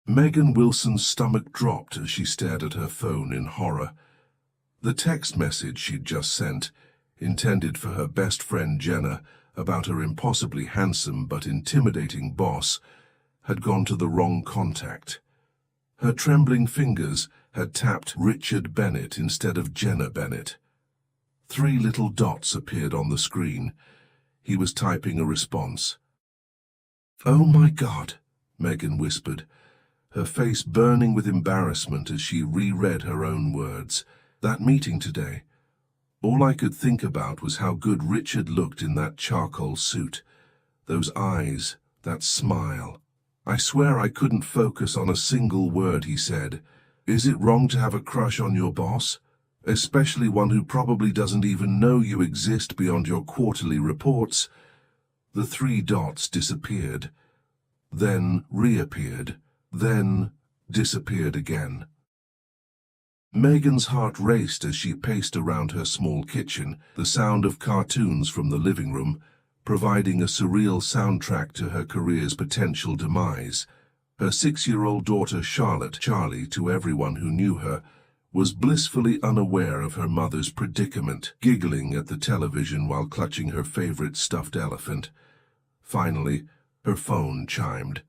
Megan Wilson's stomach dropped as she stared at her phone in horror. The text message she'd just sent, intended for her best friend Jenna about her impossibly handsome but intimidating boss, had gone to the wrong contact. Her trembling fingers had tapped Richard Bennett instead of Jenna Bennett. 3 little dots appeared on the screen. He was typing a response. "Oh my God," Megan whispered, her face burning with embarrassment as she reread her own words. "That meeting today. All I could think about was how good Richard looked in that charcoal suit. Those eyes, that smile. I swear I couldn't focus on a single word he said. Is it wrong to have a crush on your boss? Especially one who probably doesn't even know you exist beyond your quarterly reports?" The 3 dots disappeared, then reappeared, then disappeared again. Megan's heart raced as she paced around her small kitchen, the sound of cartoons from the living room, providing a surreal soundtrack to her career's potential demise. Her 6-year-old daughter Charlotte, Charlie to everyone who knew her, was blissfully unaware of her mother's predicament, giggling at the television while clutching her favorite stuffed elephant. Finally, her phone chimed.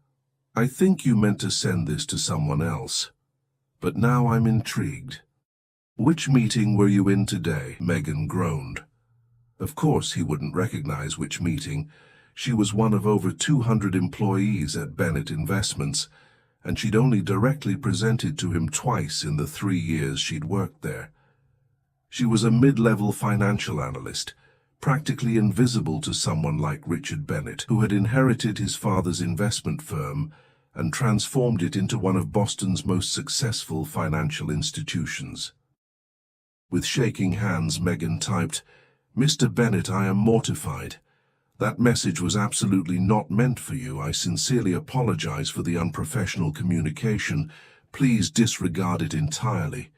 "I think you meant to send this to someone else. But now I'm intrigued." "Which meeting were you in today?" Megan groaned. Of course he wouldn't recognize which meeting. She was one of over 200 employees at Bennett Investments, and she'd only directly presented to him twice in the 3 years she'd worked there. She was a mid-level financial analyst, practically invisible to someone like Richard Bennett, who had inherited his father's investment firm and transformed it into one of Boston's most successful financial institutions. With shaking hands, Megan typed, "Mr. Bennett, I am mortified. That message was absolutely not meant for you. I sincerely apologize for the unprofessional communication. Please disregard it entirely."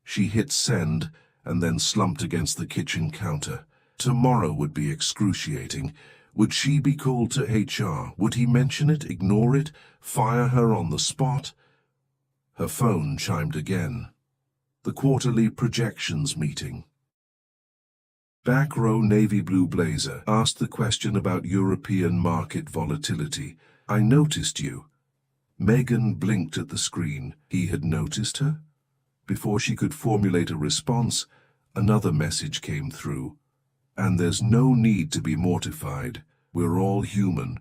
She hit send and then slumped against the kitchen counter. Tomorrow would be excruciating. Would she be called to HR? Would he mention it, ignore it, fire her on the spot? Her phone chimed again. The quarterly projections meeting. Back row navy blue blazer asked the question about European market volatility. "I noticed you." Megan blinked at the screen. He had noticed her? Before she could formulate a response, another message came through. "And there's no need to be mortified. We're all human.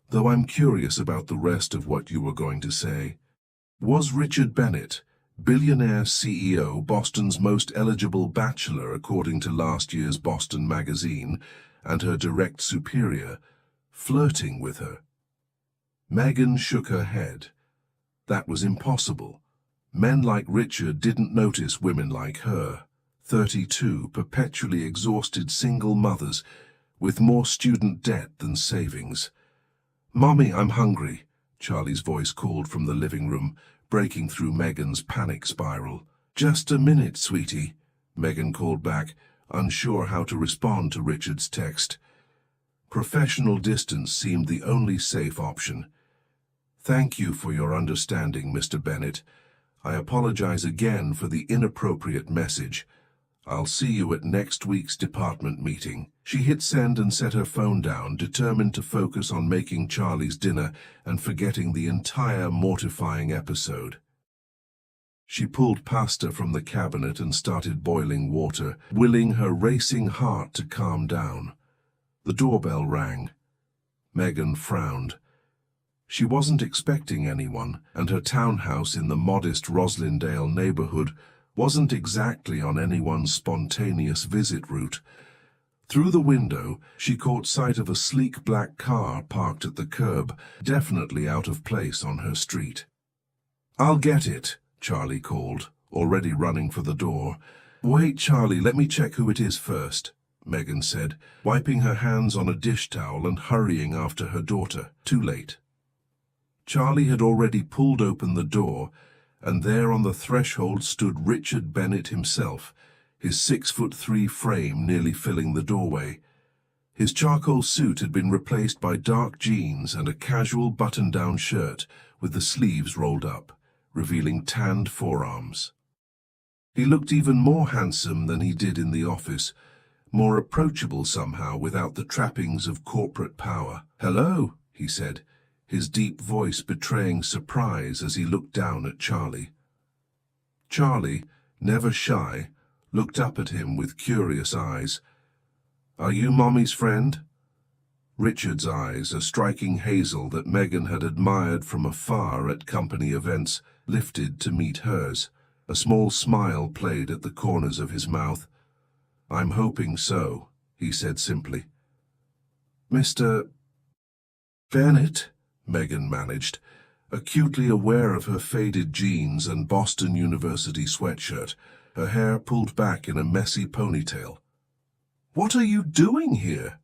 Though I'm curious about the rest of what you were going to say. Was Richard Bennett, billionaire CEO, Boston's most eligible bachelor according to last year's Boston magazine, and her direct superior, flirting with her?" Megan shook her head. That was impossible. Men like Richard didn't notice women like her. 32, perpetually exhausted single mothers with more student debt than savings. "Mommy, I'm hungry," Charlie's voice called from the living room, breaking through Megan's panic spiral. "Just a minute, sweetie," Megan called back, unsure how to respond to Richard's text. Professional distance seemed the only safe option. "Thank you for your understanding, Mr. Bennett. I apologize again for the inappropriate message. I'll see you at next week's department meeting." She hit send and set her phone down, determined to focus on making Charlie's dinner and forgetting the entire mortifying episode. She pulled pasta from the cabinet and started boiling water, willing her racing heart to calm down. The doorbell rang. Megan frowned. She wasn't expecting anyone, and her townhouse in the modest Roslindale neighborhood wasn't exactly on anyone's spontaneous visit route. Through the window, she caught sight of a sleek black car parked at the curb, definitely out of place on her street. "I'll get it," Charlie called, already running for the door. "Wait, Charlie, let me check who it is first," Megan said, wiping her hands on a dish towel and hurrying after her daughter. Too late. Charlie had already pulled open the door, and there on the threshold stood Richard Bennett himself, his 6'3" frame nearly filling the doorway. His charcoal suit had been replaced by dark jeans and a casual button-down shirt with the sleeves rolled up, revealing tanned forearms. He looked even more handsome than he did in the office, more approachable somehow without the trappings of corporate power. "Hello," he said, his deep voice betraying surprise as he looked down at Charlie. Charlie, never shy, looked up at him with curious eyes. "Are you Mommy's friend?" Richard's eyes, a striking hazel that Megan had admired from afar at company events, lifted to meet hers. A small smile played at the corners of his mouth. "I'm hoping so," he said simply. "Mr. Bennett," Megan managed, acutely aware of her faded jeans and Boston University sweatshirt, her hair pulled back in a messy ponytail. "What are you doing here?"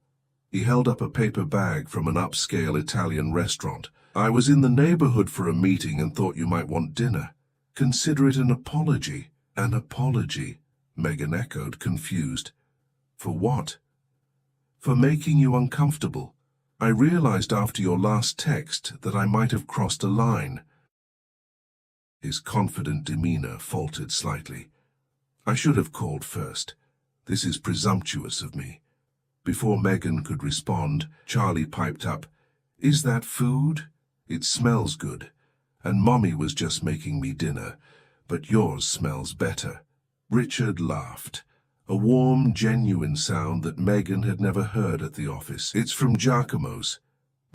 He held up a paper bag from an upscale Italian restaurant. "I was in the neighborhood for a meeting and thought you might want dinner." "Consider it an apology." "An apology," Megan echoed, confused. "For what?" "For making you uncomfortable. I realized after your last text that I might have crossed a line." His confident demeanor faltered slightly. "I should have called first. This is presumptuous of me." Before Megan could respond, Charlie piped up, "Is that food? It smells good. And Mommy was just making me dinner, but yours smells better." Richard laughed, a warm, genuine sound that Megan had never heard at the office. "It's from Giacomo's.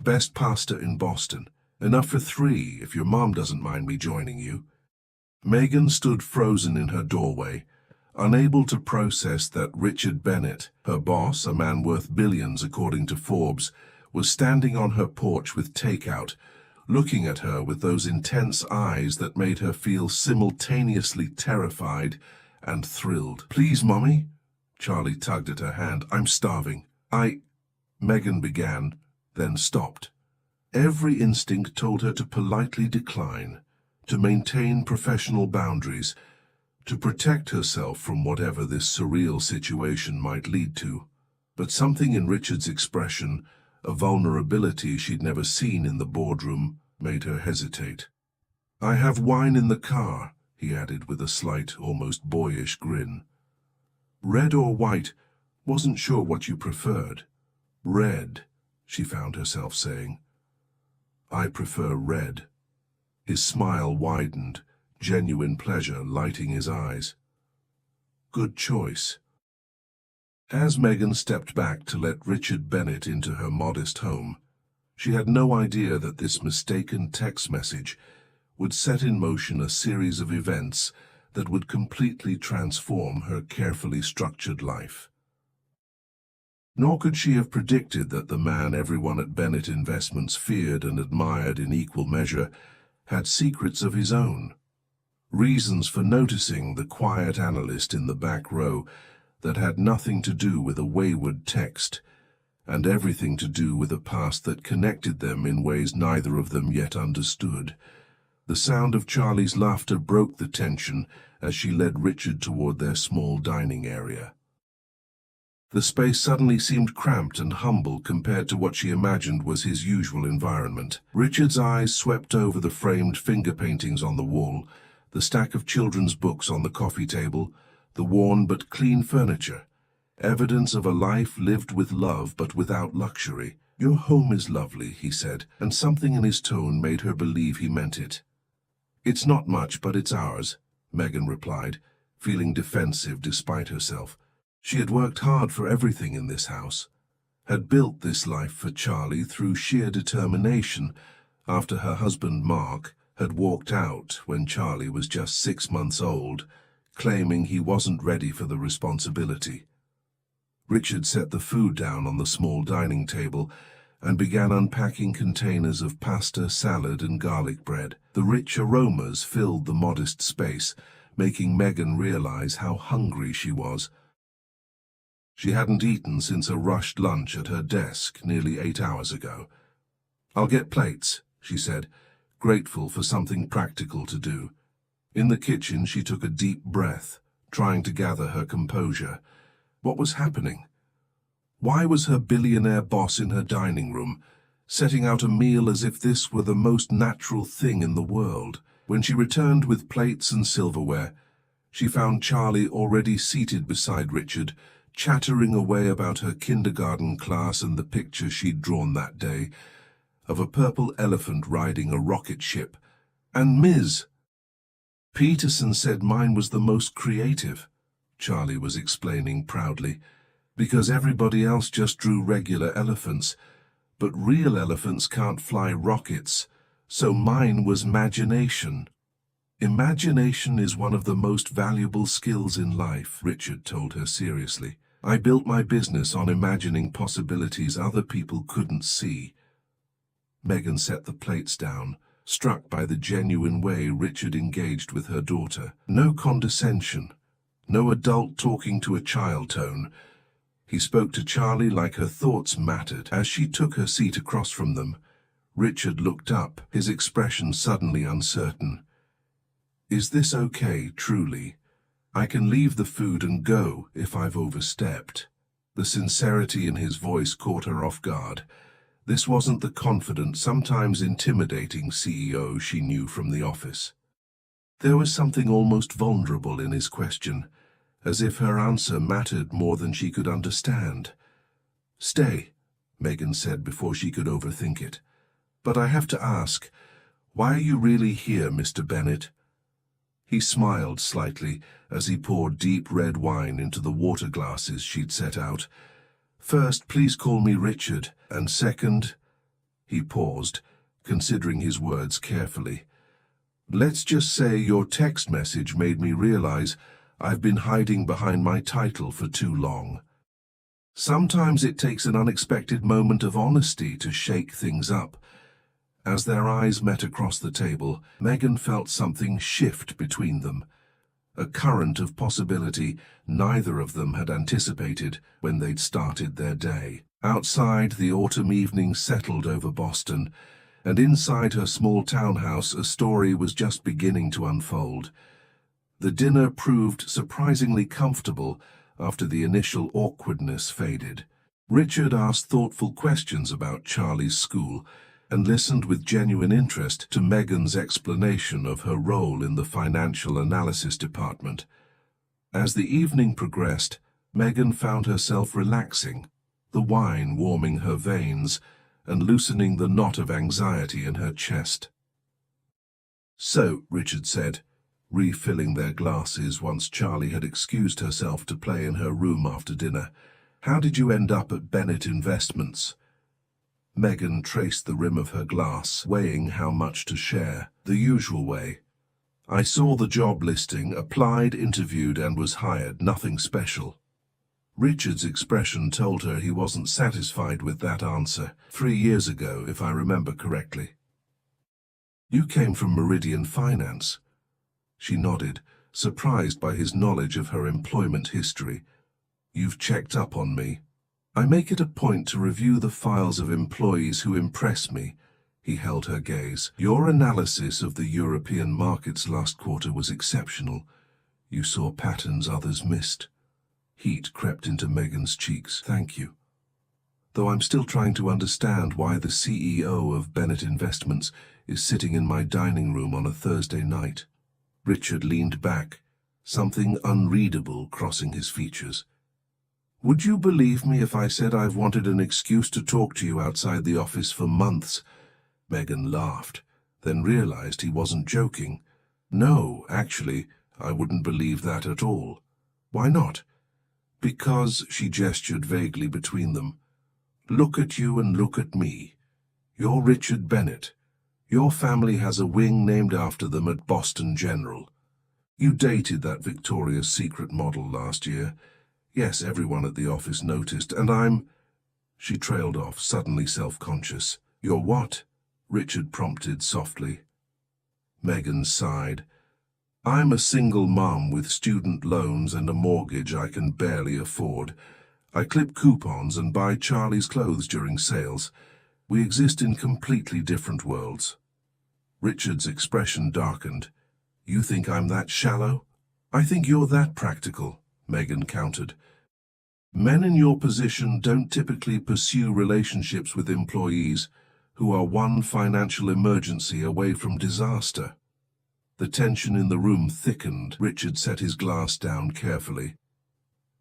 Best pasta in Boston. Enough for 3 if your mom doesn't mind me joining you." Megan stood frozen in her doorway, unable to process that Richard Bennett, her boss, a man worth billions according to Forbes, was standing on her porch with takeout, looking at her with those intense eyes that made her feel simultaneously terrified and thrilled. "Please, Mommy." Charlie tugged at her hand. "I'm starving." Megan began, then stopped. Every instinct told her to politely decline, to maintain professional boundaries, to protect herself from whatever this surreal situation might lead to. But something in Richard's expression, a vulnerability she'd never seen in the boardroom, made her hesitate. "I have wine in the car," he added with a slight, almost boyish grin. "Red or white? Wasn't sure what you preferred." "Red," she found herself saying. "I prefer red." His smile widened, genuine pleasure lighting his eyes. "Good choice." As Megan stepped back to let Richard Bennett into her modest home, she had no idea that this mistaken text message would set in motion a series of events that would completely transform her carefully structured life. Nor could she have predicted that the man everyone at Bennett Investments feared and admired in equal measure had secrets of his own, reasons for noticing the quiet analyst in the back row that had nothing to do with a wayward text, and everything to do with a past that connected them in ways neither of them yet understood. The sound of Charlie's laughter broke the tension as she led Richard toward their small dining area. The space suddenly seemed cramped and humble compared to what she imagined was his usual environment. Richard's eyes swept over the framed finger paintings on the wall, the stack of children's books on the coffee table, the worn but clean furniture, evidence of a life lived with love but without luxury. "Your home is lovely," he said, and something in his tone made her believe he meant it. "It's not much, but it's ours," Megan replied, feeling defensive despite herself. She had worked hard for everything in this house, had built this life for Charlie through sheer determination after her husband Mark had walked out when Charlie was just 6 months old, claiming he wasn't ready for the responsibility. Richard set the food down on the small dining table and began unpacking containers of pasta, salad, and garlic bread. The rich aromas filled the modest space, making Megan realize how hungry she was. She hadn't eaten since a rushed lunch at her desk nearly 8 hours ago. "I'll get plates," she said, grateful for something practical to do. In the kitchen, she took a deep breath, trying to gather her composure. What was happening? Why was her billionaire boss in her dining room, setting out a meal as if this were the most natural thing in the world? When she returned with plates and silverware, she found Charlie already seated beside Richard, chattering away about her kindergarten class and the picture she'd drawn that day of a purple elephant riding a rocket ship. And Ms. Peterson said mine was the most creative, Charlie was explaining proudly, because everybody else just drew regular elephants, but real elephants can't fly rockets, so mine was imagination. Imagination is one of the most valuable skills in life, Richard told her seriously. I built my business on imagining possibilities other people couldn't see. Megan set the plates down, struck by the genuine way Richard engaged with her daughter. No condescension, no adult talking to a child tone. He spoke to Charlie like her thoughts mattered. As she took her seat across from them, Richard looked up, his expression suddenly uncertain. Is this okay, truly? I can leave the food and go if I've overstepped. The sincerity in his voice caught her off guard. This wasn't the confident, sometimes intimidating CEO she knew from the office. There was something almost vulnerable in his question, as if her answer mattered more than she could understand. Stay, Megan said before she could overthink it. But I have to ask, why are you really here, Mr. Bennett? He smiled slightly as he poured deep red wine into the water glasses she'd set out. First, please call me Richard, and second, he paused, considering his words carefully. Let's just say your text message made me realize I've been hiding behind my title for too long. Sometimes it takes an unexpected moment of honesty to shake things up. As their eyes met across the table, Megan felt something shift between them. A current of possibility neither of them had anticipated when they'd started their day. Outside, the autumn evening settled over Boston, and inside her small townhouse a story was just beginning to unfold. The dinner proved surprisingly comfortable after the initial awkwardness faded. Richard asked thoughtful questions about Charlie's school, and listened with genuine interest to Megan's explanation of her role in the financial analysis department. As the evening progressed, Megan found herself relaxing, the wine warming her veins and loosening the knot of anxiety in her chest. So, Richard said, refilling their glasses once Charlie had excused herself to play in her room after dinner, how did you end up at Bennett Investments? Megan traced the rim of her glass, weighing how much to share. The usual way. I saw the job listing, applied, interviewed, and was hired. Nothing special. Richard's expression told her he wasn't satisfied with that answer. 3 years ago, if I remember correctly. You came from Meridian Finance. She nodded, surprised by his knowledge of her employment history. You've checked up on me. I make it a point to review the files of employees who impress me. He held her gaze. Your analysis of the European markets last quarter was exceptional. You saw patterns others missed. Heat crept into Megan's cheeks. Thank you. Though I'm still trying to understand why the CEO of Bennett Investments is sitting in my dining room on a Thursday night. Richard leaned back, something unreadable crossing his features. Would you believe me if I said I've wanted an excuse to talk to you outside the office for months? Megan laughed, then realized he wasn't joking. No, actually, I wouldn't believe that at all. Why not? Because, she gestured vaguely between them. Look at you and look at me. You're Richard Bennett. Your family has a wing named after them at Boston General. You dated that Victoria's Secret model last year. Yes, everyone at the office noticed, and I'm... She trailed off, suddenly self-conscious. You're what? Richard prompted softly. Megan sighed. I'm a single mom with student loans and a mortgage I can barely afford. I clip coupons and buy Charlie's clothes during sales. We exist in completely different worlds. Richard's expression darkened. You think I'm that shallow? I think you're that practical, Megan countered. Men in your position don't typically pursue relationships with employees who are one financial emergency away from disaster. The tension in the room thickened. Richard set his glass down carefully.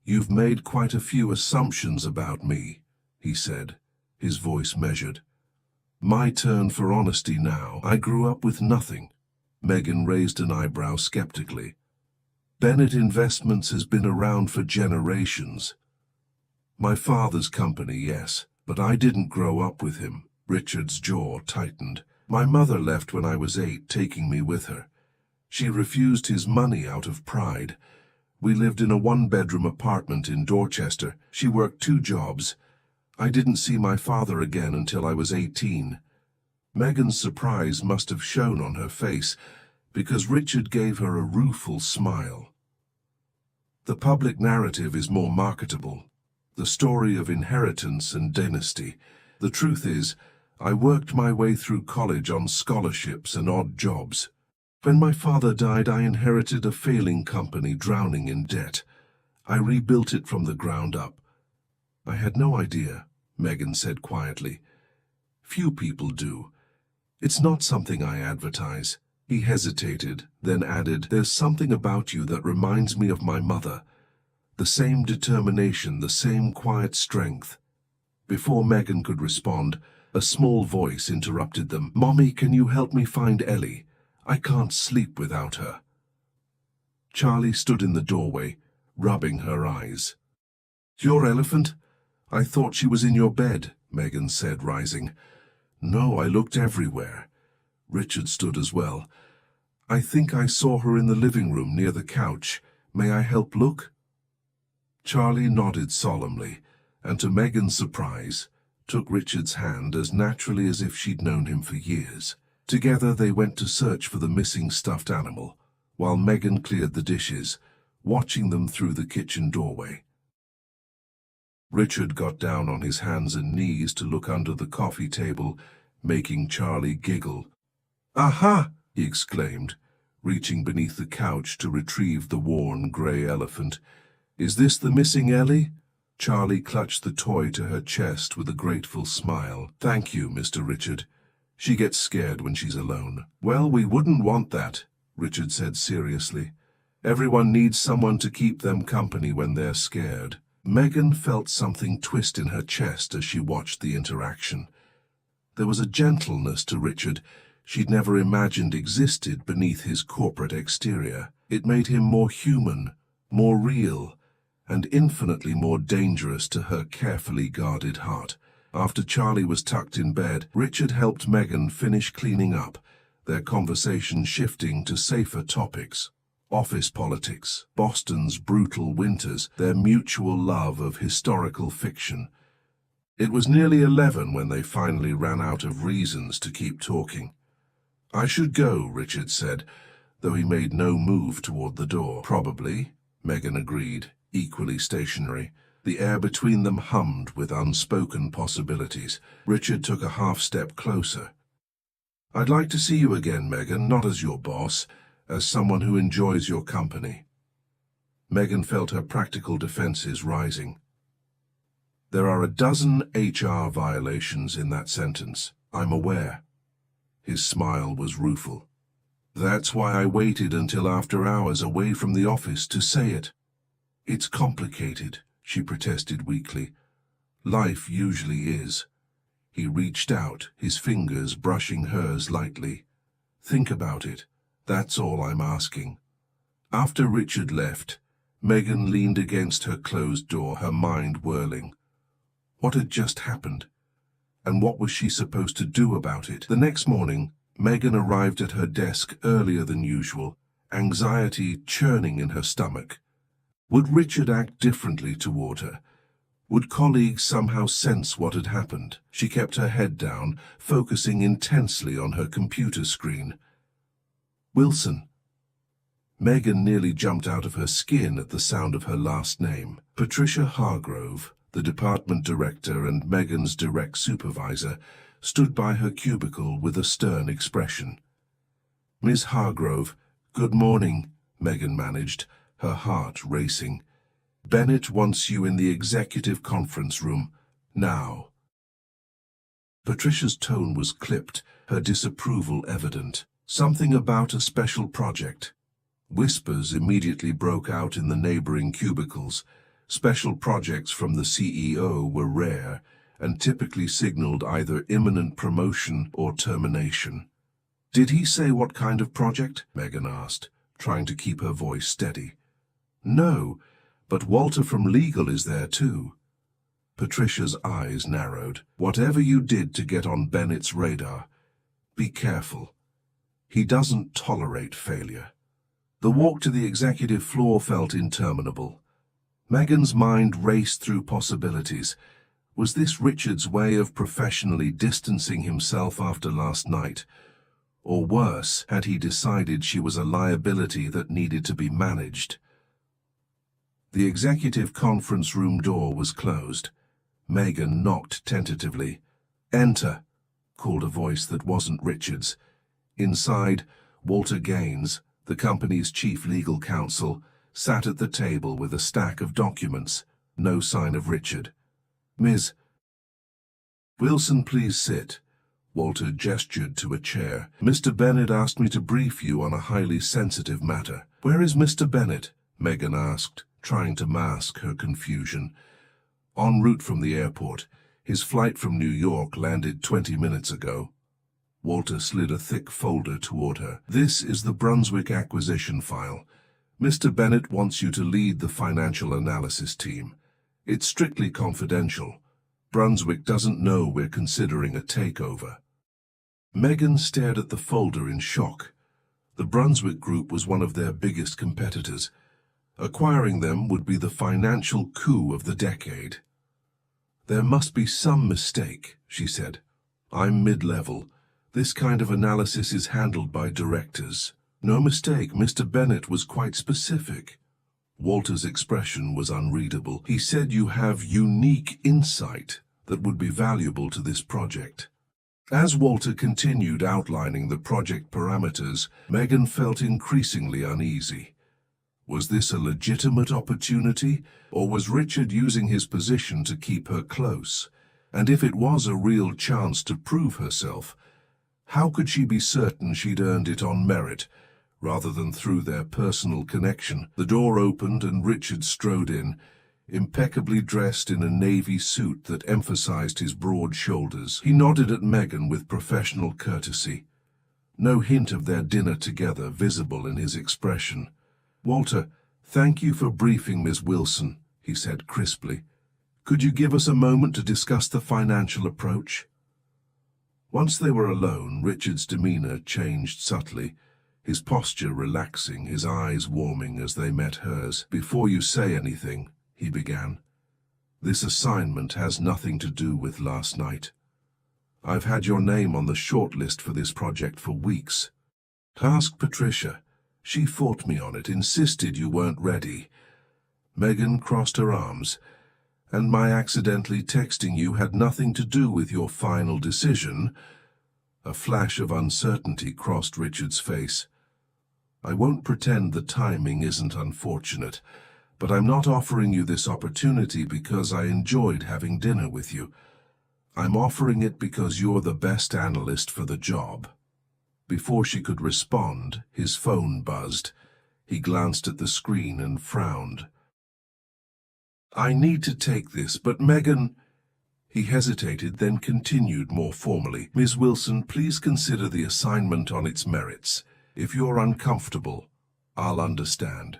"You've made quite a few assumptions about me," he said, his voice measured. "My turn for honesty now. I grew up with nothing." Megan raised an eyebrow skeptically. "Bennett Investments has been around for generations. My father's company, yes, but I didn't grow up with him." Richard's jaw tightened. "My mother left when I was 8, taking me with her. She refused his money out of pride. We lived in a 1-bedroom apartment in Dorchester. She worked 2 jobs. I didn't see my father again until I was 18. Megan's surprise must have shown on her face, because Richard gave her a rueful smile. "The public narrative is more marketable. The story of inheritance and dynasty. The truth is, I worked my way through college on scholarships and odd jobs. When my father died, I inherited a failing company drowning in debt. I rebuilt it from the ground up." "I had no idea," Megan said quietly. "Few people do. It's not something I advertise." He hesitated, then added, "There's something about you that reminds me of my mother. The same determination, the same quiet strength." Before Megan could respond, a small voice interrupted them. "Mommy, can you help me find Ellie? I can't sleep without her." Charlie stood in the doorway, rubbing her eyes. "Your elephant? I thought she was in your bed," Megan said, rising. "No, I looked everywhere." Richard stood as well. "I think I saw her in the living room near the couch. May I help look?" Charlie nodded solemnly, and to Megan's surprise, took Richard's hand as naturally as if she'd known him for years. Together they went to search for the missing stuffed animal, while Megan cleared the dishes, watching them through the kitchen doorway. Richard got down on his hands and knees to look under the coffee table, making Charlie giggle. "Aha!" he exclaimed, reaching beneath the couch to retrieve the worn grey elephant. "Is this the missing Ellie?" Charlie clutched the toy to her chest with a grateful smile. "Thank you, Mr. Richard. She gets scared when she's alone." "Well, we wouldn't want that," Richard said seriously. "Everyone needs someone to keep them company when they're scared." Megan felt something twist in her chest as she watched the interaction. There was a gentleness to Richard she'd never imagined existed beneath his corporate exterior. It made him more human, more real, and infinitely more dangerous to her carefully guarded heart. After Charlie was tucked in bed, Richard helped Megan finish cleaning up, their conversation shifting to safer topics. Office politics, Boston's brutal winters, their mutual love of historical fiction. It was nearly 11 when they finally ran out of reasons to keep talking. "I should go," Richard said, though he made no move toward the door. "Probably," Megan agreed, equally stationary. The air between them hummed with unspoken possibilities. Richard took a half-step closer. "I'd like to see you again, Megan, not as your boss, as someone who enjoys your company." Megan felt her practical defenses rising. "There are a dozen HR violations in that sentence. I'm aware." His smile was rueful. "That's why I waited until after hours away from the office to say it." "It's complicated," she protested weakly. "Life usually is." He reached out, his fingers brushing hers lightly. "Think about it. That's all I'm asking." After Richard left, Megan leaned against her closed door, her mind whirling. What had just happened? And what was she supposed to do about it? The next morning, Megan arrived at her desk earlier than usual, anxiety churning in her stomach. Would Richard act differently toward her? Would colleagues somehow sense what had happened? She kept her head down, focusing intensely on her computer screen. "Wilson." Megan nearly jumped out of her skin at the sound of her last name. Patricia Hargrove, the department director and Megan's direct supervisor, stood by her cubicle with a stern expression. "Miss Hargrove, good morning," Megan managed, her heart racing. Bennett wants you in the executive conference room, now." Patricia's tone was clipped, her disapproval evident. "Something about a special project." Whispers immediately broke out in the neighboring cubicles. Special projects from the CEO were rare and typically signaled either imminent promotion or termination. "Did he say what kind of project?" Megan asked, trying to keep her voice steady. "No, but Walter from legal is there too." Patricia's eyes narrowed. "Whatever you did to get on Bennett's radar, be careful. He doesn't tolerate failure." The walk to the executive floor felt interminable. Megan's mind raced through possibilities. Was this Richard's way of professionally distancing himself after last night? Or worse, had he decided she was a liability that needed to be managed? The executive conference room door was closed. Megan knocked tentatively. "Enter," called a voice that wasn't Richard's. Inside, Walter Gaines, the company's chief legal counsel, sat at the table with a stack of documents. No sign of Richard. "Ms. Wilson, please sit." Walter gestured to a chair. "Mr. Bennett asked me to brief you on a highly sensitive matter." "Where is Mr. Bennett?" Megan asked, trying to mask her confusion. "En route from the airport. His flight from New York landed 20 minutes ago." Walter slid a thick folder toward her. "This is the Brunswick acquisition file. Mr. Bennett wants you to lead the financial analysis team. It's strictly confidential. Brunswick doesn't know we're considering a takeover." Megan stared at the folder in shock. The Brunswick Group was one of their biggest competitors. Acquiring them would be the financial coup of the decade. "There must be some mistake," she said. "I'm mid-level. This kind of analysis is handled by directors." "No mistake, Mr. Bennett was quite specific." Walter's expression was unreadable. "He said you have unique insight that would be valuable to this project." As Walter continued outlining the project parameters, Megan felt increasingly uneasy. Was this a legitimate opportunity, or was Richard using his position to keep her close? And if it was a real chance to prove herself, how could she be certain she'd earned it on merit, rather than through their personal connection? The door opened and Richard strode in, impeccably dressed in a navy suit that emphasized his broad shoulders. He nodded at Megan with professional courtesy. No hint of their dinner together visible in his expression. "Walter, thank you for briefing Ms. Wilson," he said crisply. "Could you give us a moment to discuss the financial approach?" Once they were alone, Richard's demeanor changed subtly, his posture relaxing, his eyes warming as they met hers. "Before you say anything," he began, "this assignment has nothing to do with last night. I've had your name on the shortlist for this project for weeks. Ask Patricia. She fought me on it, insisted you weren't ready." Megan crossed her arms. "And my accidentally texting you had nothing to do with your final decision." A flash of uncertainty crossed Richard's face. "I won't pretend the timing isn't unfortunate, but I'm not offering you this opportunity because I enjoyed having dinner with you. I'm offering it because you're the best analyst for the job." Before she could respond, his phone buzzed. He glanced at the screen and frowned. "I need to take this, but Megan—" He hesitated, then continued more formally. "Ms. Wilson, please consider the assignment on its merits. If you're uncomfortable, I'll understand."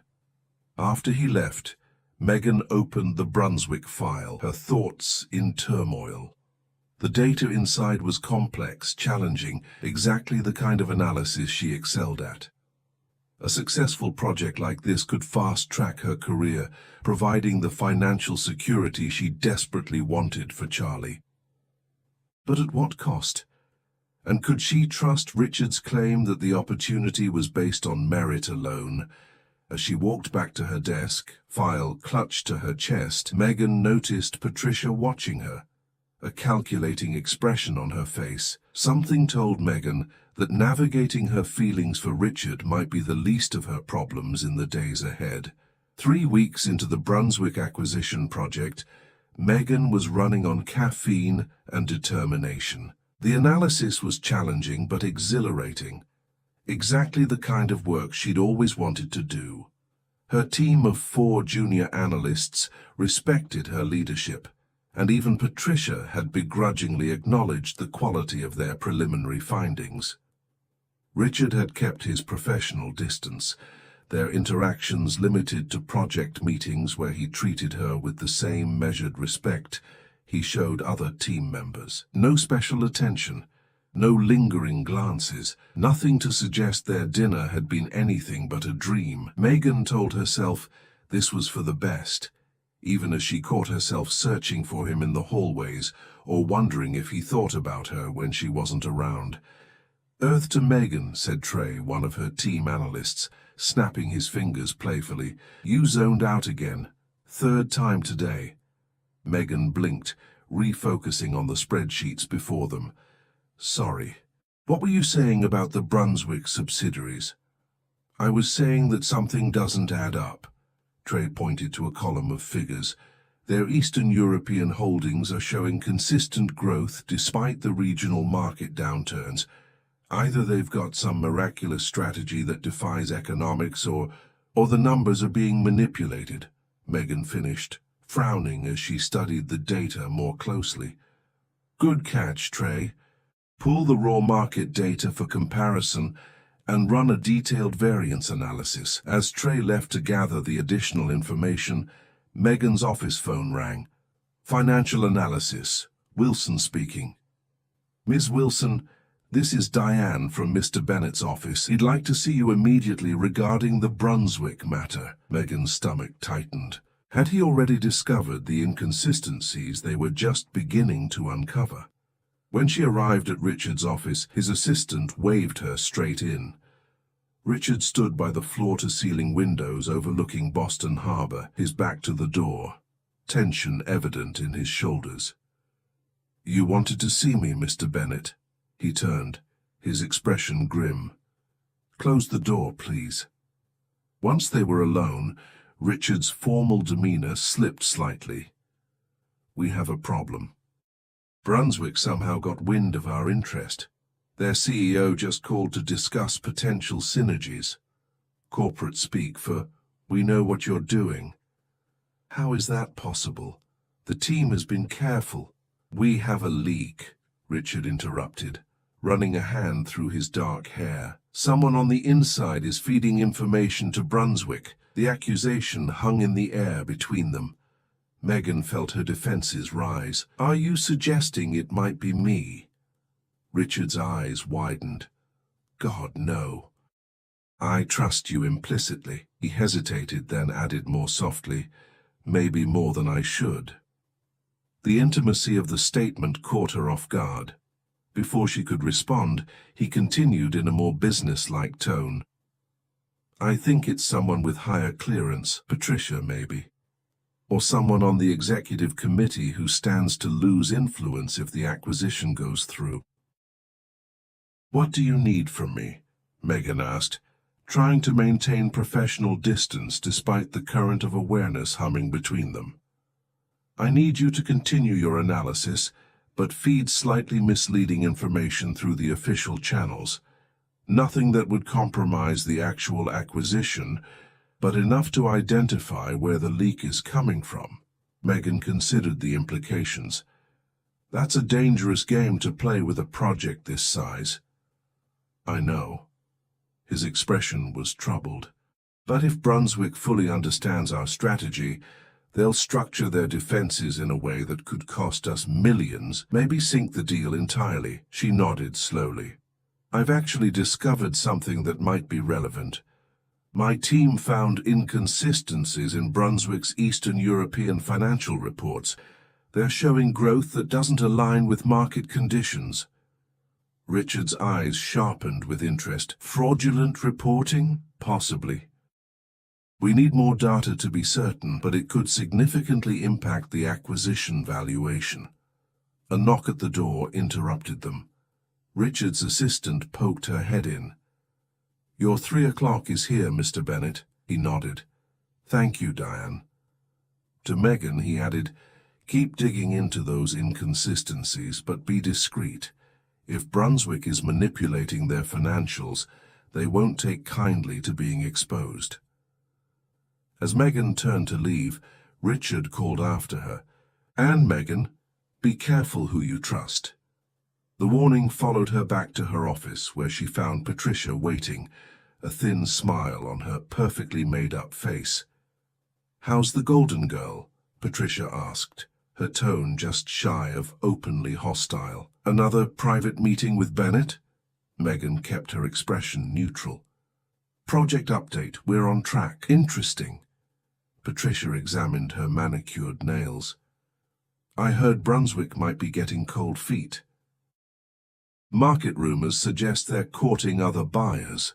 After he left, Megan opened the Brunswick file, her thoughts in turmoil. The data inside was complex, challenging, exactly the kind of analysis she excelled at. A successful project like this could fast-track her career, providing the financial security she desperately wanted for Charlie. But at what cost? And could she trust Richard's claim that the opportunity was based on merit alone? As she walked back to her desk, file clutched to her chest, Megan noticed Patricia watching her, a calculating expression on her face. Something told Megan that navigating her feelings for Richard might be the least of her problems in the days ahead. 3 weeks into the Brunswick acquisition project, Megan was running on caffeine and determination. The analysis was challenging but exhilarating. Exactly the kind of work she'd always wanted to do. Her team of 4 junior analysts respected her leadership, and even Patricia had begrudgingly acknowledged the quality of their preliminary findings. Richard had kept his professional distance, their interactions limited to project meetings where he treated her with the same measured respect he showed other team members. No special attention, no lingering glances, nothing to suggest their dinner had been anything but a dream. Megan told herself this was for the best, even as she caught herself searching for him in the hallways or wondering if he thought about her when she wasn't around. "Earth to Megan," said Trey, one of her team analysts, snapping his fingers playfully. "You zoned out again. 3rd time today." Megan blinked, refocusing on the spreadsheets before them. "Sorry. What were you saying about the Brunswick subsidiaries?" "I was saying that something doesn't add up." Trey pointed to a column of figures. "Their Eastern European holdings are showing consistent growth despite the regional market downturns. Either they've got some miraculous strategy that defies economics, or the numbers are being manipulated," Megan finished, frowning as she studied the data more closely. "Good catch, Trey. Pull the raw market data for comparison and run a detailed variance analysis." As Trey left to gather the additional information, Megan's office phone rang. "Financial analysis. Wilson speaking." "Ms. Wilson, this is Diane from Mr. Bennett's office. He'd like to see you immediately regarding the Brunswick matter." Megan's stomach tightened. Had he already discovered the inconsistencies they were just beginning to uncover? When she arrived at Richard's office, his assistant waved her straight in. Richard stood by the floor-to-ceiling windows overlooking Boston Harbor, his back to the door, tension evident in his shoulders. "You wanted to see me, Mr. Bennett?" He turned, his expression grim. "Close the door, please." Once they were alone, Richard's formal demeanor slipped slightly. "We have a problem. Brunswick somehow got wind of our interest. Their CEO just called to discuss potential synergies. Corporate speak for, 'We know what you're doing.'" "How is that possible? The team has been careful." "We have a leak," Richard interrupted, running a hand through his dark hair. "Someone on the inside is feeding information to Brunswick." The accusation hung in the air between them. Megan felt her defenses rise. "Are you suggesting it might be me?" Richard's eyes widened. "God, no. I trust you implicitly." He hesitated, then added more softly, "Maybe more than I should." The intimacy of the statement caught her off guard. Before she could respond, he continued in a more business-like tone. "I think it's someone with higher clearance, Patricia maybe. Or someone on the executive committee who stands to lose influence if the acquisition goes through." "What do you need from me?" Megan asked, trying to maintain professional distance despite the current of awareness humming between them. "I need you to continue your analysis, but feed slightly misleading information through the official channels. Nothing that would compromise the actual acquisition, but enough to identify where the leak is coming from." Megan considered the implications. "That's a dangerous game to play with a project this size." "I know." His expression was troubled. "But if Brunswick fully understands our strategy, they'll structure their defenses in a way that could cost us millions, maybe sink the deal entirely." She nodded slowly. "I've actually discovered something that might be relevant. My team found inconsistencies in Brunswick's Eastern European financial reports. They're showing growth that doesn't align with market conditions." Richard's eyes sharpened with interest. "Fraudulent reporting? Possibly. We need more data to be certain, but it could significantly impact the acquisition valuation." A knock at the door interrupted them. Richard's assistant poked her head in. "Your 3 o'clock is here, Mr. Bennett." He nodded. "Thank you, Diane." To Megan, he added, "Keep digging into those inconsistencies, but be discreet. If Brunswick is manipulating their financials, they won't take kindly to being exposed." As Megan turned to leave, Richard called after her, "And Megan, be careful who you trust." The warning followed her back to her office, where she found Patricia waiting, a thin smile on her perfectly made-up face. "How's the Golden Girl?" Patricia asked, her tone just shy of openly hostile. "Another private meeting with Bennett?" Megan kept her expression neutral. "Project update, we're on track." "Interesting." Patricia examined her manicured nails. "I heard Brunswick might be getting cold feet. Market rumors suggest they're courting other buyers."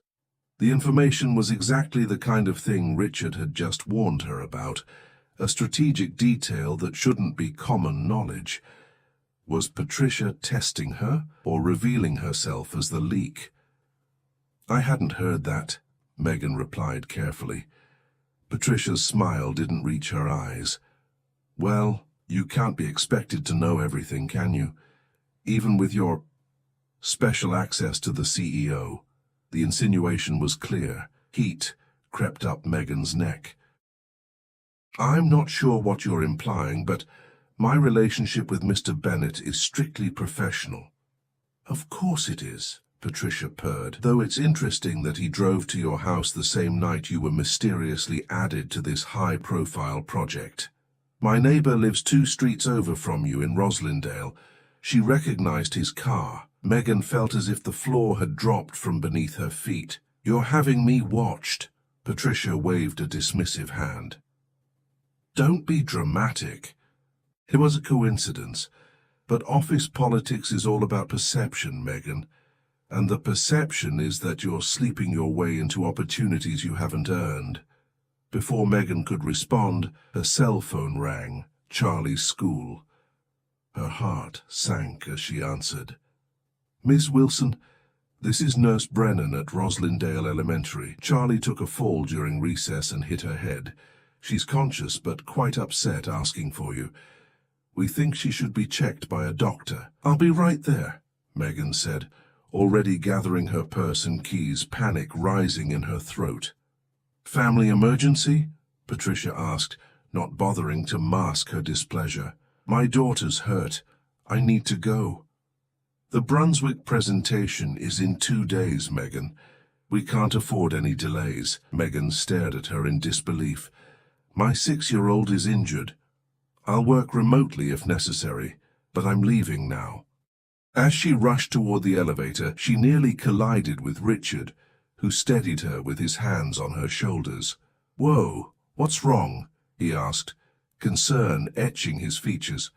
The information was exactly the kind of thing Richard had just warned her about, a strategic detail that shouldn't be common knowledge. Was Patricia testing her, or revealing herself as the leak? "I hadn't heard that," Megan replied carefully. Patricia's smile didn't reach her eyes. "Well, you can't be expected to know everything, can you? Even with your special access to the CEO." The insinuation was clear. Heat crept up Megan's neck. "I'm not sure what you're implying, but my relationship with Mr. Bennett is strictly professional." "Of course it is," Patricia purred, "though it's interesting that he drove to your house the same night you were mysteriously added to this high-profile project. My neighbor lives 2 streets over from you in Roslindale. She recognized his car." Megan felt as if the floor had dropped from beneath her feet. "You're having me watched." Patricia waved a dismissive hand. "Don't be dramatic. It was a coincidence, but office politics is all about perception, Megan. And the perception is that you're sleeping your way into opportunities you haven't earned." Before Megan could respond, her cell phone rang, Charlie's school. Her heart sank as she answered. "Miss Wilson, this is Nurse Brennan at Roslindale Elementary. Charlie took a fall during recess and hit her head. She's conscious but quite upset, asking for you. We think she should be checked by a doctor." "I'll be right there," Megan said, already gathering her purse and keys, panic rising in her throat. "Family emergency?" Patricia asked, not bothering to mask her displeasure. "My daughter's hurt. I need to go." "The Brunswick presentation is in 2 days, Megan. We can't afford any delays." Megan stared at her in disbelief. "My 6-year-old is injured. I'll work remotely if necessary, but I'm leaving now." As she rushed toward the elevator, she nearly collided with Richard, who steadied her with his hands on her shoulders. "Whoa, what's wrong?" he asked, concern etching his features.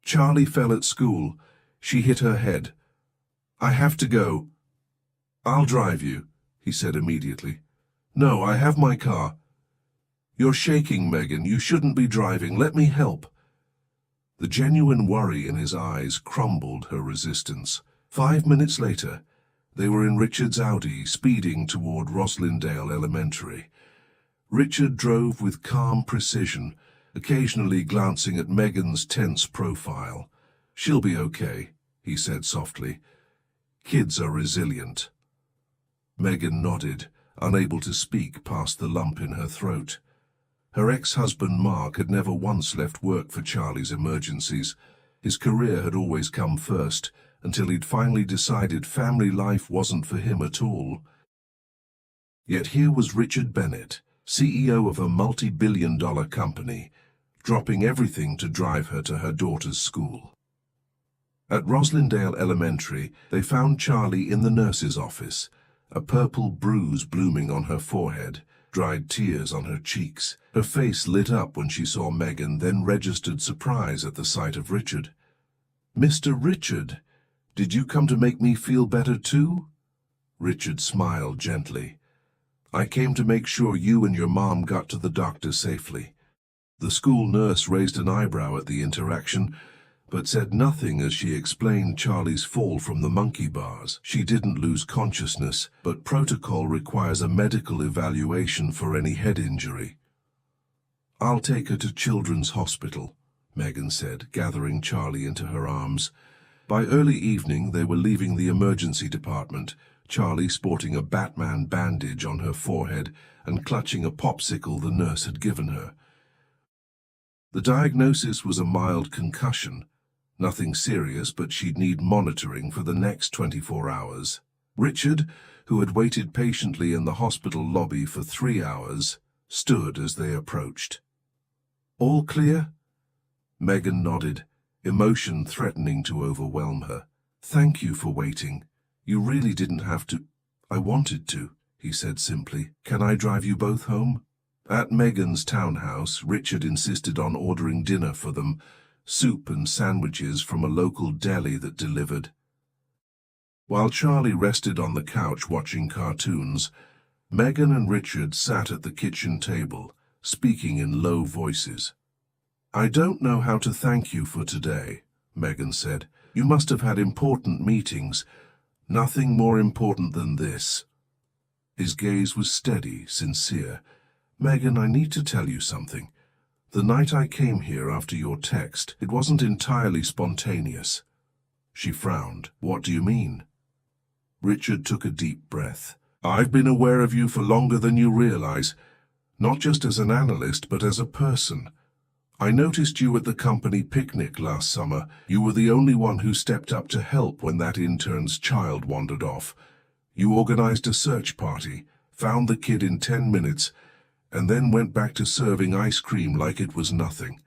"Charlie fell at school. She hit her head. I have to go." "I'll drive you," he said immediately. "No, I have my car." "You're shaking, Megan. You shouldn't be driving. Let me help." The genuine worry in his eyes crumbled her resistance. 5 minutes later, they were in Richard's Audi, speeding toward Roslindale Elementary. Richard drove with calm precision, occasionally glancing at Megan's tense profile. "She'll be okay," he said softly. "Kids are resilient." Megan nodded, unable to speak past the lump in her throat. Her ex-husband Mark had never once left work for Charlie's emergencies. His career had always come first, until he'd finally decided family life wasn't for him at all. Yet here was Richard Bennett, CEO of a multi-billion-dollar company, dropping everything to drive her to her daughter's school. At Roslindale Elementary, they found Charlie in the nurse's office, a purple bruise blooming on her forehead, dried tears on her cheeks. Her face lit up when she saw Megan, then registered surprise at the sight of Richard. "Mr. Richard, did you come to make me feel better too?" Richard smiled gently. "I came to make sure you and your mom got to the doctor safely." The school nurse raised an eyebrow at the interaction, but said nothing as she explained Charlie's fall from the monkey bars. "She didn't lose consciousness, but protocol requires a medical evaluation for any head injury." "I'll take her to Children's Hospital," Megan said, gathering Charlie into her arms. By early evening, they were leaving the emergency department, Charlie sporting a Batman bandage on her forehead and clutching a popsicle the nurse had given her. The diagnosis was a mild concussion. Nothing serious, but she'd need monitoring for the next 24 hours. Richard, who had waited patiently in the hospital lobby for 3 hours, stood as they approached. "All clear?" Megan nodded, emotion threatening to overwhelm her. "Thank you for waiting. You really didn't have to." "I wanted to," he said simply. "Can I drive you both home?" At Megan's townhouse, Richard insisted on ordering dinner for them, soup and sandwiches from a local deli that delivered. While Charlie rested on the couch watching cartoons, Megan and Richard sat at the kitchen table, speaking in low voices. "I don't know how to thank you for today," Megan said. "You must have had important meetings. Nothing more important than this." His gaze was steady, sincere. "Megan, I need to tell you something. The night I came here after your text, it wasn't entirely spontaneous." She frowned. "What do you mean?" Richard took a deep breath. "I've been aware of you for longer than you realize, not just as an analyst, but as a person. I noticed you at the company picnic last summer. You were the only one who stepped up to help when that intern's child wandered off. You organized a search party, found the kid in 10 minutes, and then went back to serving ice cream like it was nothing."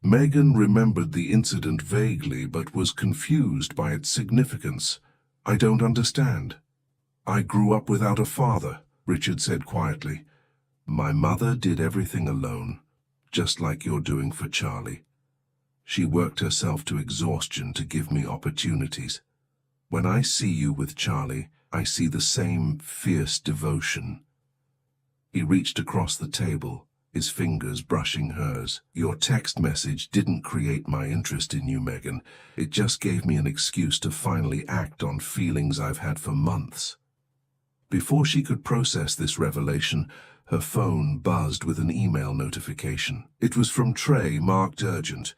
Megan remembered the incident vaguely, but was confused by its significance. "I don't understand." "I grew up without a father," Richard said quietly. "My mother did everything alone, just like you're doing for Charlie. She worked herself to exhaustion to give me opportunities. When I see you with Charlie, I see the same fierce devotion." He reached across the table, his fingers brushing hers. "Your text message didn't create my interest in you, Megan. It just gave me an excuse to finally act on feelings I've had for months." Before she could process this revelation, her phone buzzed with an email notification. It was from Trey, marked urgent.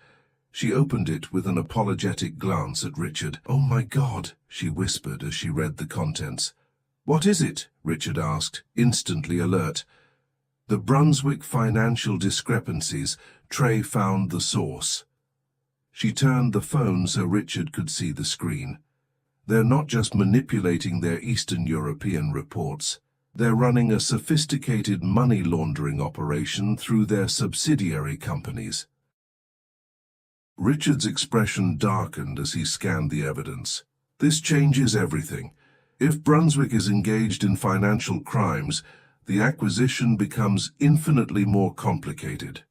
She opened it with an apologetic glance at Richard. "Oh my God," she whispered as she read the contents. "What is it?" Richard asked, instantly alert. "The Brunswick financial discrepancies. Trey found the source." She turned the phone so Richard could see the screen. "They're not just manipulating their Eastern European reports. They're running a sophisticated money laundering operation through their subsidiary companies." Richard's expression darkened as he scanned the evidence. "This changes everything. If Brunswick is engaged in financial crimes, the acquisition becomes infinitely more complicated."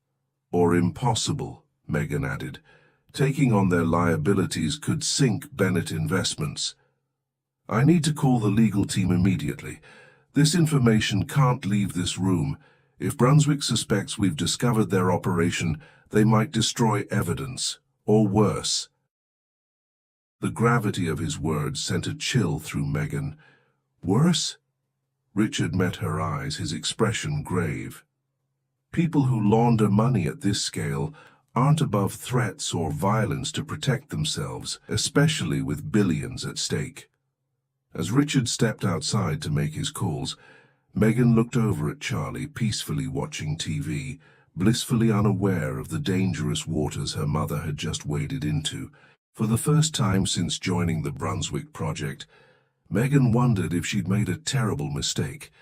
"Or impossible," Megan added. "Taking on their liabilities could sink Bennett Investments. I need to call the legal team immediately. This information can't leave this room. If Brunswick suspects we've discovered their operation, they might destroy evidence, or worse." The gravity of his words sent a chill through Megan. "Worse?" Richard met her eyes, his expression grave. "People who launder money at this scale aren't above threats or violence to protect themselves, especially with billions at stake." As Richard stepped outside to make his calls, Megan looked over at Charlie, peacefully watching TV, blissfully unaware of the dangerous waters her mother had just waded into. For the first time since joining the Brunswick project, Megan wondered if she'd made a terrible mistake,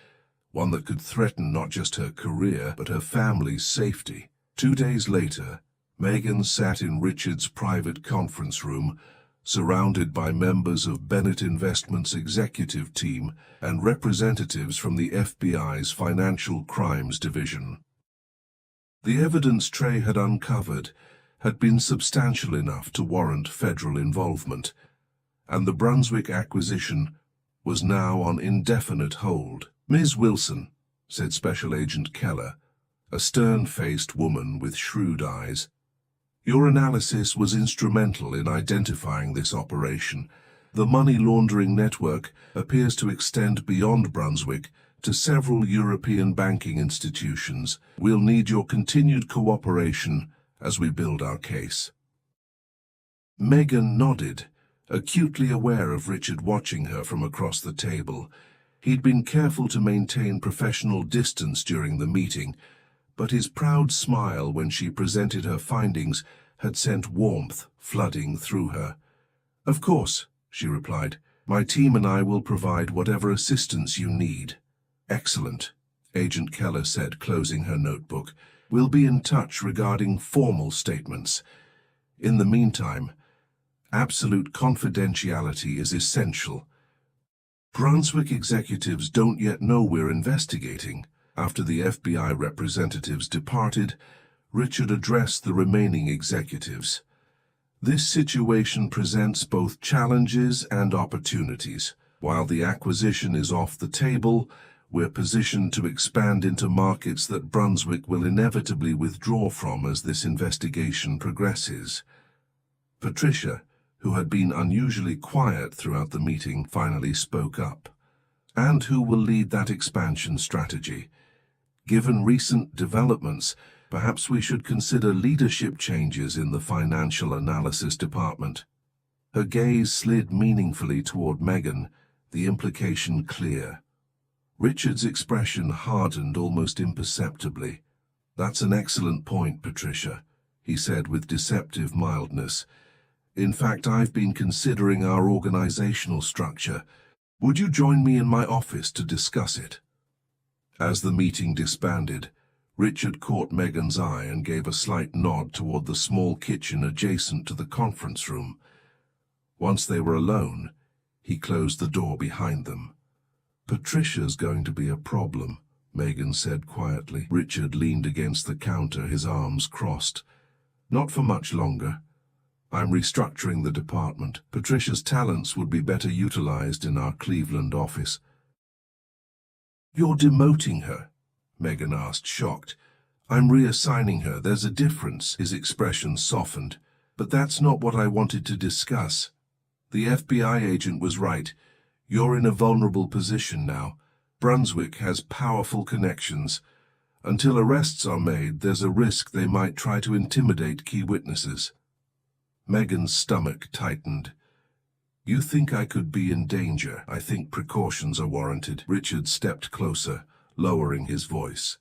one that could threaten not just her career, but her family's safety. 2 days later, Megan sat in Richard's private conference room, surrounded by members of Bennett Investments' executive team and representatives from the FBI's Financial Crimes Division. The evidence Trey had uncovered had been substantial enough to warrant federal involvement, and the Brunswick acquisition was now on indefinite hold. "Ms. Wilson," said Special Agent Keller, a stern-faced woman with shrewd eyes, "your analysis was instrumental in identifying this operation. The money laundering network appears to extend beyond Brunswick to several European banking institutions. We'll need your continued cooperation as we build our case." Megan nodded, acutely aware of Richard watching her from across the table. He'd been careful to maintain professional distance during the meeting, but his proud smile when she presented her findings had sent warmth flooding through her. "Of course," she replied. "My team and I will provide whatever assistance you need." "Excellent," Agent Keller said, closing her notebook. "We'll be in touch regarding formal statements. In the meantime, absolute confidentiality is essential. Brunswick executives don't yet know we're investigating." After the FBI representatives departed, Richard addressed the remaining executives. "This situation presents both challenges and opportunities. While the acquisition is off the table, we're positioned to expand into markets that Brunswick will inevitably withdraw from as this investigation progresses." Patricia, who had been unusually quiet throughout the meeting, finally spoke up. "And who will lead that expansion strategy? Given recent developments, perhaps we should consider leadership changes in the financial analysis department." Her gaze slid meaningfully toward Megan, the implication clear. Richard's expression hardened almost imperceptibly. "That's an excellent point, Patricia," he said with deceptive mildness. "In fact, I've been considering our organizational structure. Would you join me in my office to discuss it?" As the meeting disbanded, Richard caught Megan's eye and gave a slight nod toward the small kitchen adjacent to the conference room. Once they were alone, he closed the door behind them. "Patricia's going to be a problem," Megan said quietly. Richard leaned against the counter, his arms crossed. "Not for much longer. I'm restructuring the department. Patricia's talents would be better utilized in our Cleveland office." "You're demoting her?" Megan asked, shocked. "I'm reassigning her. There's a difference." His expression softened. "But that's not what I wanted to discuss. The FBI agent was right. You're in a vulnerable position now. Brunswick has powerful connections. Until arrests are made, there's a risk they might try to intimidate key witnesses." Megan's stomach tightened. "You think I could be in danger? I think precautions are warranted." Richard stepped closer, lowering his voice.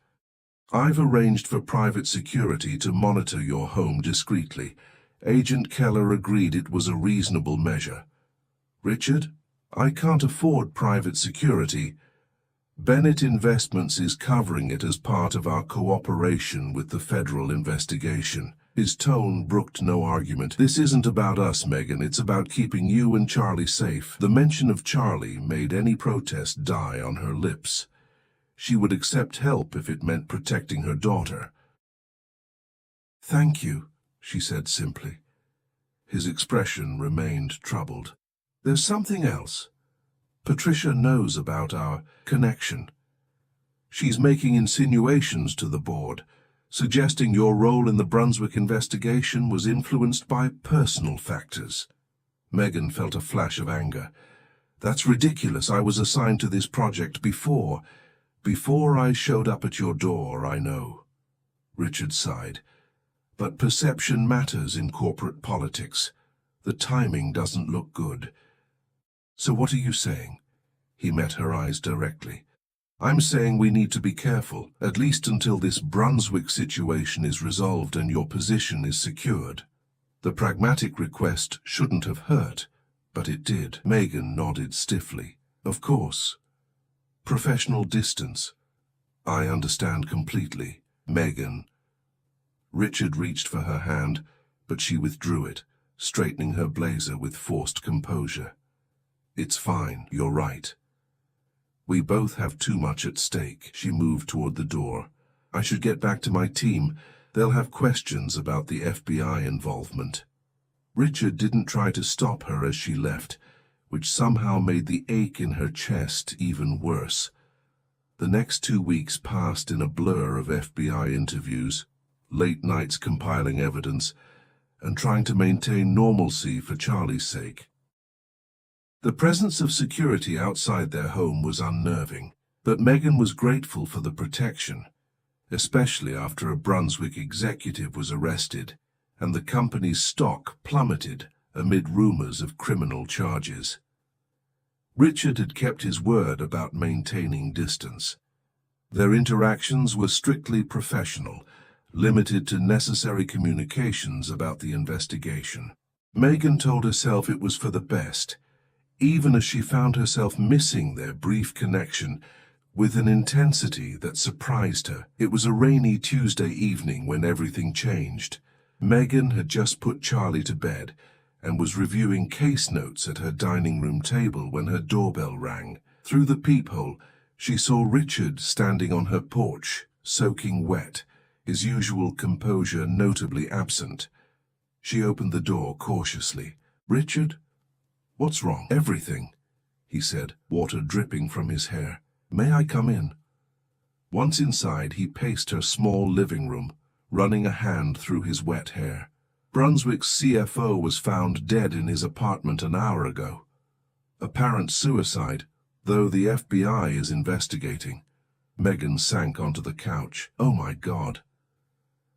"I've arranged for private security to monitor your home discreetly. Agent Keller agreed it was a reasonable measure." "Richard, I can't afford private security. Bennett Investments is covering it as part of our cooperation with the federal investigation." His tone brooked no argument. "This isn't about us, Megan. It's about keeping you and Charlie safe." The mention of Charlie made any protest die on her lips. She would accept help if it meant protecting her daughter. "Thank you," she said simply. His expression remained troubled. "There's something else. Patricia knows about our connection. She's making insinuations to the board, suggesting your role in the Brunswick investigation was influenced by personal factors." Megan felt a flash of anger. "That's ridiculous. I was assigned to this project before I showed up at your door, I know." Richard sighed. "But perception matters in corporate politics. The timing doesn't look good." "So what are you saying?" He met her eyes directly. "I'm saying we need to be careful, at least until this Brunswick situation is resolved and your position is secured." The pragmatic request shouldn't have hurt, but it did. Megan nodded stiffly. "Of course. Professional distance. I understand completely, Megan." Richard reached for her hand, but she withdrew it, straightening her blazer with forced composure. "It's fine, you're right. We both have too much at stake." She moved toward the door. "I should get back to my team. They'll have questions about the FBI involvement." Richard didn't try to stop her as she left, which somehow made the ache in her chest even worse. The next 2 weeks passed in a blur of FBI interviews, late nights compiling evidence, and trying to maintain normalcy for Charlie's sake. The presence of security outside their home was unnerving. But Megan was grateful for the protection, especially after a Brunswick executive was arrested and the company's stock plummeted amid rumors of criminal charges. Richard had kept his word about maintaining distance. Their interactions were strictly professional, limited to necessary communications about the investigation. Megan told herself it was for the best, even as she found herself missing their brief connection with an intensity that surprised her. It was a rainy Tuesday evening when everything changed. Megan had just put Charlie to bed and was reviewing case notes at her dining room table when her doorbell rang. Through the peephole, she saw Richard standing on her porch, soaking wet, his usual composure notably absent. She opened the door cautiously. "Richard? What's wrong?" "Everything," he said, water dripping from his hair. "May I come in?" Once inside, he paced her small living room, running a hand through his wet hair. Brunswick's CFO was found dead in his apartment an hour ago. Apparent suicide, though the FBI is investigating. Megan sank onto the couch. "Oh my God.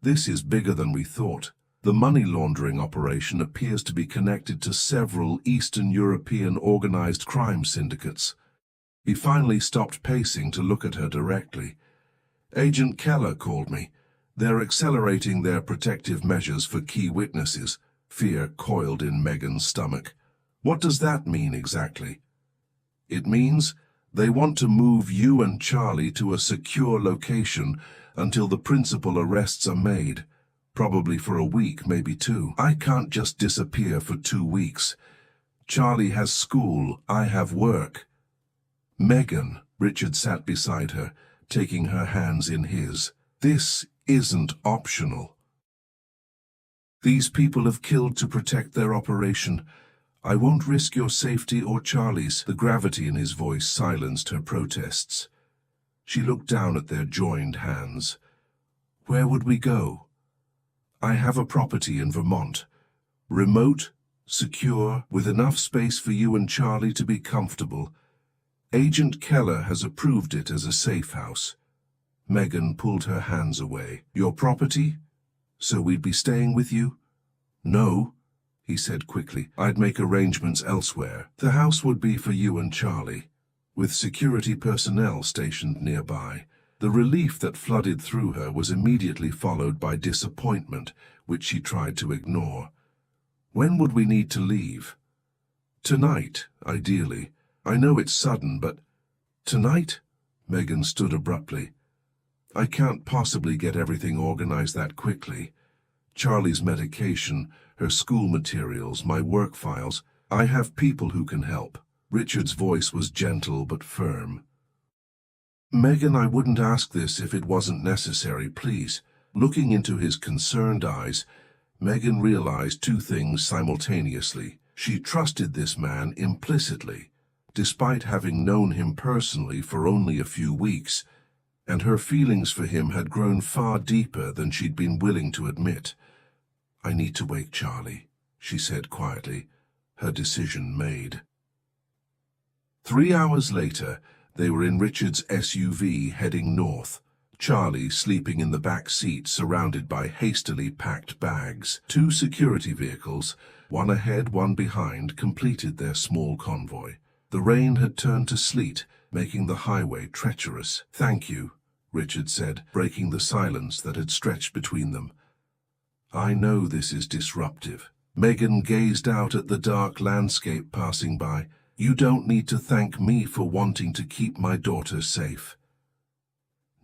This is bigger than we thought." The money laundering operation appears to be connected to several Eastern European organized crime syndicates. He finally stopped pacing to look at her directly. "Agent Keller called me. They're accelerating their protective measures for key witnesses." Fear coiled in Megan's stomach. "What does that mean exactly?" "It means they want to move you and Charlie to a secure location until the principal arrests are made. Probably for a week, maybe 2. I can't just disappear for 2 weeks. Charlie has school, I have work." "Megan," Richard sat beside her, taking her hands in his. "This isn't optional. These people have killed to protect their operation. I won't risk your safety or Charlie's." The gravity in his voice silenced her protests. She looked down at their joined hands. "Where would we go?" "I have a property in Vermont. Remote, secure, with enough space for you and Charlie to be comfortable. Agent Keller has approved it as a safe house." Megan pulled her hands away. "Your property? So we'd be staying with you?" "No," he said quickly. "I'd make arrangements elsewhere. The house would be for you and Charlie, with security personnel stationed nearby." The relief that flooded through her was immediately followed by disappointment, which she tried to ignore. "When would we need to leave?" "Tonight, ideally. I know it's sudden, but—" "Tonight?" Megan stood abruptly. "I can't possibly get everything organized that quickly. Charlie's medication, her school materials, my work files. I have people who can help." Richard's voice was gentle but firm. "Megan, I wouldn't ask this if it wasn't necessary, please." Looking into his concerned eyes, Megan realized 2 things simultaneously. She trusted this man implicitly, despite having known him personally for only a few weeks, and her feelings for him had grown far deeper than she'd been willing to admit. "I need to wake Charlie," she said quietly, her decision made. 3 hours later, they were in Richard's SUV heading north, Charlie sleeping in the back seat surrounded by hastily packed bags. 2 security vehicles, one ahead, one behind, completed their small convoy. The rain had turned to sleet, making the highway treacherous. "Thank you," Richard said, breaking the silence that had stretched between them. "I know this is disruptive." Megan gazed out at the dark landscape passing by. "You don't need to thank me for wanting to keep my daughter safe."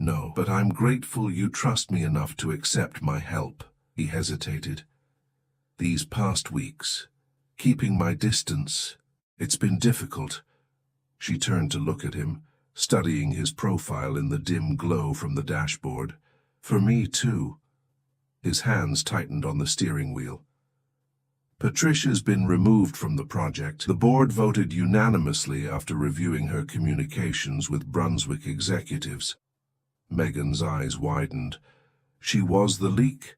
"No, but I'm grateful you trust me enough to accept my help." He hesitated. "These past weeks, keeping my distance, it's been difficult." She turned to look at him, studying his profile in the dim glow from the dashboard. "For me, too." His hands tightened on the steering wheel. "Patricia's been removed from the project. The board voted unanimously after reviewing her communications with Brunswick executives." Megan's eyes widened. "She was the leak?"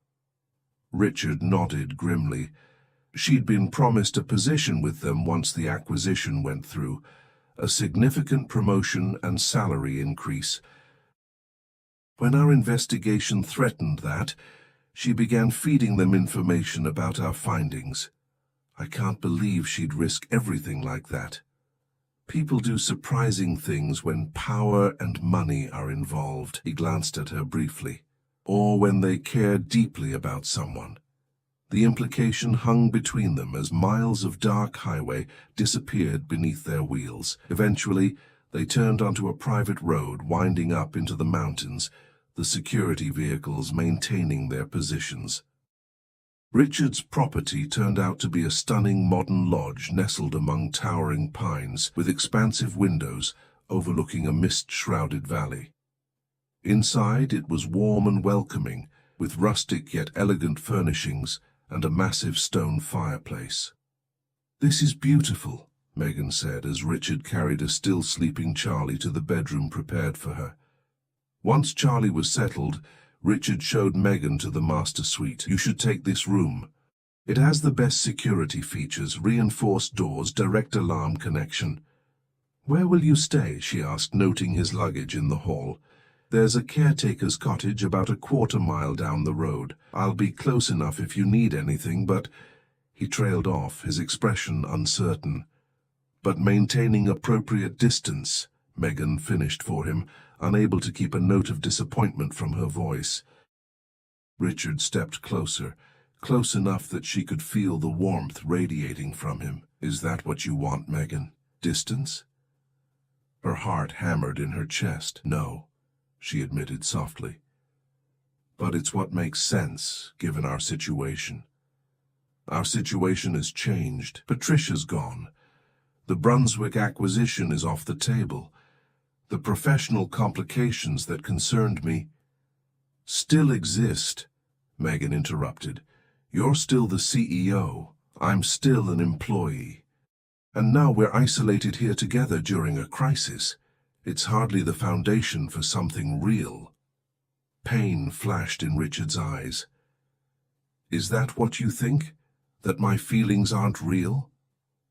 Richard nodded grimly. "She'd been promised a position with them once the acquisition went through. a significant promotion and salary increase. When our investigation threatened that, she began feeding them information about our findings. I can't believe she'd risk everything like that. People do surprising things when power and money are involved. He glanced at her briefly. Or when they care deeply about someone. The implication hung between them as miles of dark highway disappeared beneath their wheels. Eventually, they turned onto a private road winding up into the mountains, the security vehicles maintaining their positions. Richard's property turned out to be a stunning modern lodge nestled among towering pines with expansive windows overlooking a mist-shrouded valley. Inside, it was warm and welcoming, with rustic yet elegant furnishings and a massive stone fireplace. "This is beautiful," Megan said as Richard carried a still sleeping Charlie to the bedroom prepared for her. Once Charlie was settled, Richard showed Megan to the master suite. "You should take this room. It has the best security features, reinforced doors, direct alarm connection." "Where will you stay?" she asked, noting his luggage in the hall. "There's a caretaker's cottage about a quarter-mile down the road. I'll be close enough if you need anything, but—" He trailed off, his expression uncertain. "But maintaining appropriate distance," Megan finished for him, unable to keep a note of disappointment from her voice. Richard stepped closer, close enough that she could feel the warmth radiating from him. "Is that what you want, Megan? Distance?" Her heart hammered in her chest. "No," she admitted softly. "But it's what makes sense, given our situation. Our situation has changed. Patricia's gone. The Brunswick acquisition is off the table. The professional complications that concerned me still exist," Megan interrupted. "You're still the CEO. I'm still an employee. And now we're isolated here together during a crisis. It's hardly the foundation for something real." Pain flashed in Richard's eyes. "Is that what you think? That my feelings aren't real?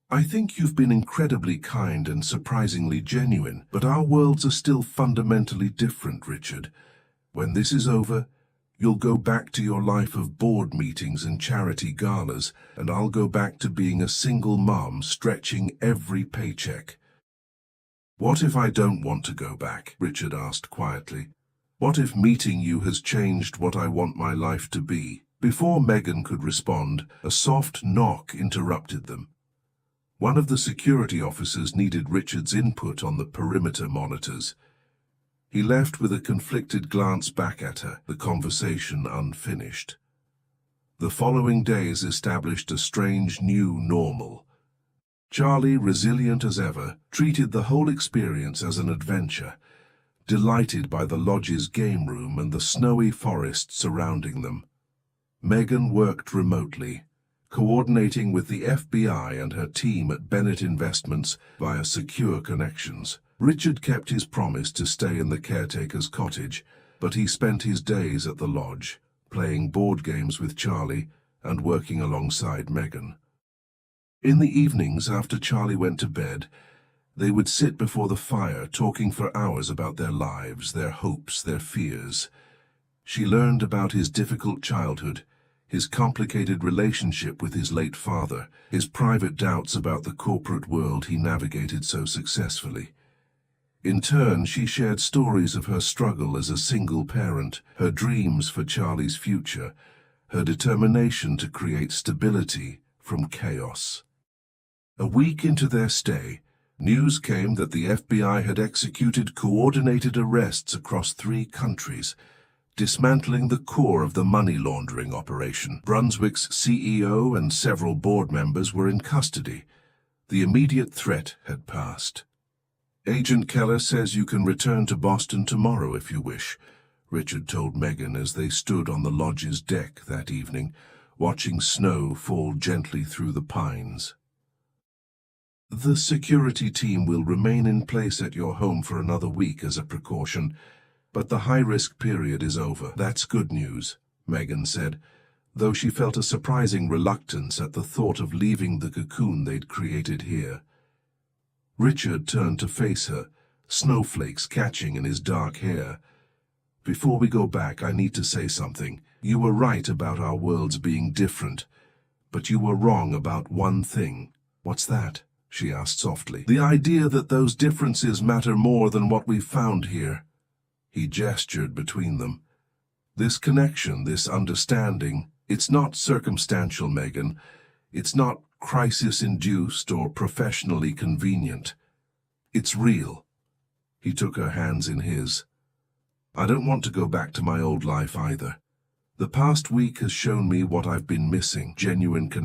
I think you've been incredibly kind and surprisingly genuine, but our worlds are still fundamentally different, Richard. When this is over, you'll go back to your life of board meetings and charity galas, and I'll go back to being a single mom stretching every paycheck." "What if I don't want to go back?" Richard asked quietly. "What if meeting you has changed what I want my life to be?" Before Megan could respond, a soft knock interrupted them. One of the security officers needed Richard's input on the perimeter monitors. He left with a conflicted glance back at her, the conversation unfinished. The following days established a strange new normal. Charlie, resilient as ever, treated the whole experience as an adventure, delighted by the lodge's game room and the snowy forest surrounding them. Megan worked remotely, coordinating with the FBI and her team at Bennett Investments via secure connections. Richard kept his promise to stay in the caretaker's cottage, but he spent his days at the lodge, playing board games with Charlie and working alongside Megan. In the evenings, after Charlie went to bed, they would sit before the fire talking for hours about their lives, their hopes, their fears. She learned about his difficult childhood, his complicated relationship with his late father, his private doubts about the corporate world he navigated so successfully. In turn, she shared stories of her struggle as a single parent, her dreams for Charlie's future, her determination to create stability from chaos. A week into their stay, news came that the FBI had executed coordinated arrests across 3 countries, dismantling the core of the money laundering operation. Brunswick's CEO and several board members were in custody. The immediate threat had passed. "Agent Keller says you can return to Boston tomorrow if you wish," Richard told Megan as they stood on the lodge's deck that evening, watching snow fall gently through the pines. "The security team will remain in place at your home for another week as a precaution, but the high-risk period is over." "That's good news," Megan said, though she felt a surprising reluctance at the thought of leaving the cocoon they'd created here. Richard turned to face her, snowflakes catching in his dark hair. "Before we go back, I need to say something. You were right about our worlds being different, but you were wrong about one thing." "What's that?" she asked softly. "The idea that those differences matter more than what we've found here." He gestured between them. "This connection, this understanding, it's not circumstantial, Megan. It's not crisis-induced or professionally convenient. It's real." He took her hands in his. "I don't want to go back to my old life either. The past week has shown me what I've been missing: genuine connection.